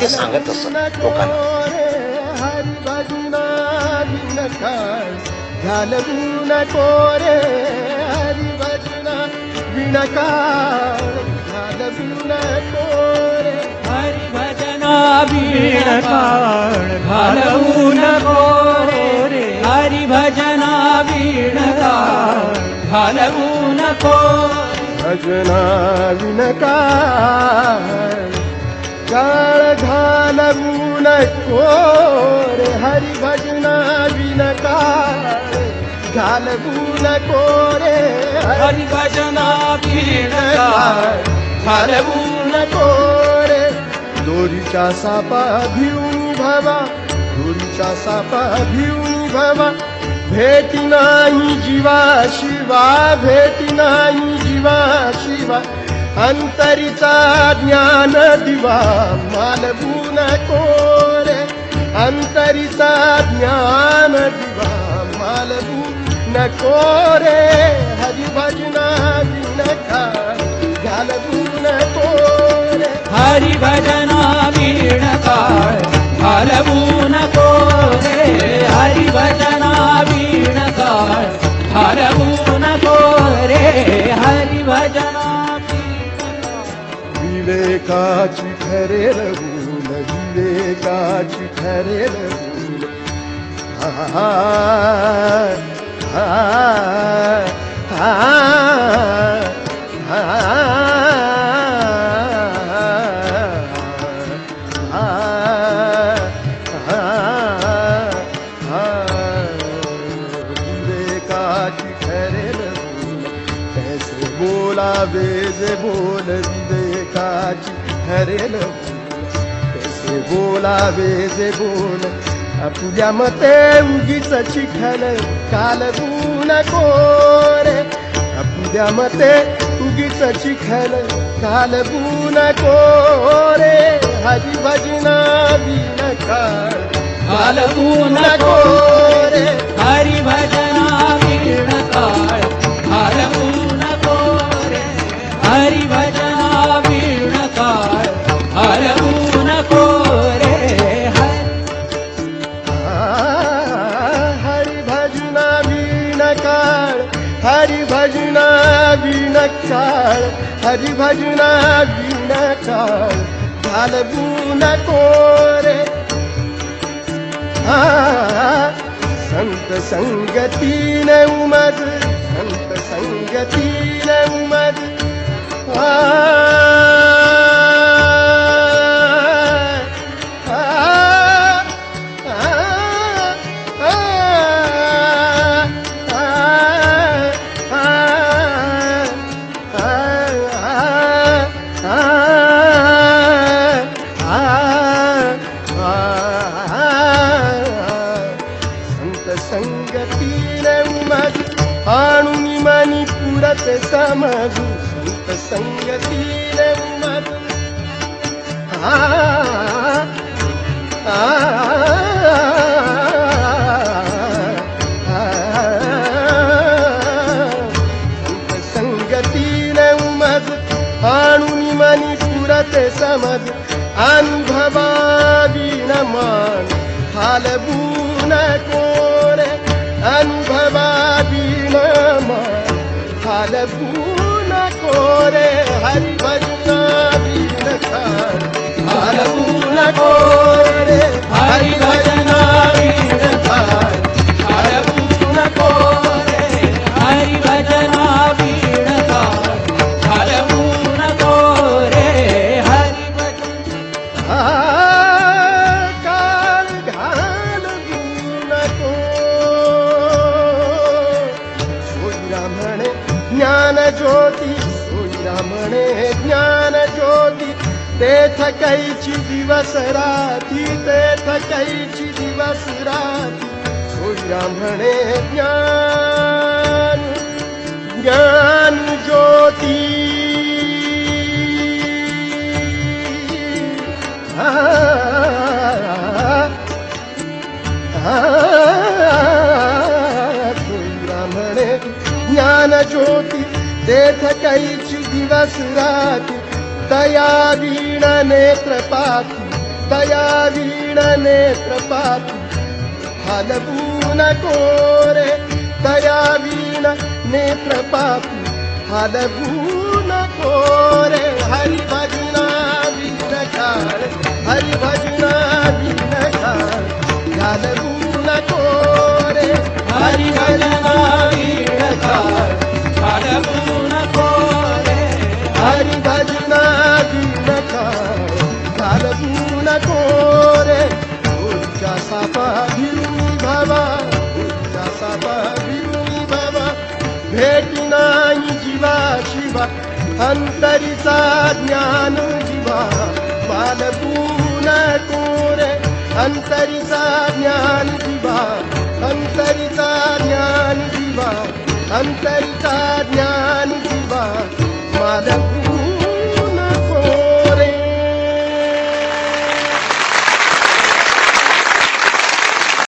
ते सांगत असत लोकांना. हरी भजना विणकाळ घालवू नको रे, हरी भजना विणकाळ घालवू नको रे, हरी भजना वीणकाळ घालवू नको रे, हरी भजना वीणकाळ घालवू नको. भजना विणकाळ काळ घालवू नको रे, हरी भजना विणकाळ घालवू नको रे, हरी भजना वीणकाळ घालवू नको रे. दोरीच्या सापा भिवून भवा, दोरीच्या सापा भिवून भवा, भेटी नाही जीवा शिवा, भेटी नाही जीवा शिवा, अंतरीचा ज्ञान दिवा मालवू नको रे, अंतरीचा ज्ञान दिवा मालवू नको रे, हरी भजना विणकाळ घालवू नको रे, हरी भजना वीणकाळ घालवू नको रे, हरी भजना वीणकाळ घालवू नको रे, हरी भजना. विवेकाची ठरेल भूल, विवेकाची ठरेल भूल, हा हा हा हा विवेकाची ठरेल भूल, कैसे बोलावे जे बोल, विवेकाची ठरेल भूल, कैसे बोलावे जे बोल, आपल्या मते उगीच चिखल कालवू नको रे, आपल्या मते उगीच चिखल कालवू नको रे, हरी भजना विणकाळ घालवू नको रे, हरी भजना वीणकाळ घालवू नको रे, हरी भजना वीणकाळ घालवू नको रे. हरी भजना विणकाळ, हरी भजना विणकाळ, हरी भजना विणकाळ घालवू नको रे. संत संगतीने उमद, संत संगतीने उमद, संगतीने उमद आणून मनी पुरत समजू, संत संगतीने उमद. संत संगतीने उमद आणून मनी पुरत समज, अनुभवा मान हालवू नको रे, अनुभवा मान हालवू नको रे, हरी भजना विणकाळ हालवू नको रे, हरी भजना विणकाळ हालवू नको रे, हरी भजना वीणकाळ घालवू नको रे, हरी भजना. काळ घालवू नको. सोयरा म्हणे ज्ञान ज्योती, सोयरा म्हणे ज्ञान ज्योती, तेथ कैची दिवस राती, तेथ कैची दिवस राती, सोयरा म्हणे ज्ञान ज्ञान ज्योती. सोयरा म्हणे ज्ञान ज्योती, तेथ कैची दिवस राती, तया वीण नेत्र पाती, तया वीण नेत्रपाती हलवू नको रे तया वीण नेत्रपाती हलवू नको रे हरिभजना वीण काळ हरिभजना वीण काळ हलवू नको रे हरिभजना वीण काळ हलवू नको रे हरिभजना वीण काळ हलवू नको रे उच्चा सापा भिरुनी बाबा उच्चा सापा भिरुनी बाबा भेटी नाही जीवा शिवा अंतरीचा ज्ञान जीवा बालवू नको रे अंतरीचा ज्ञान जीवा अंतरीचा ज्ञान जीवा अंतरी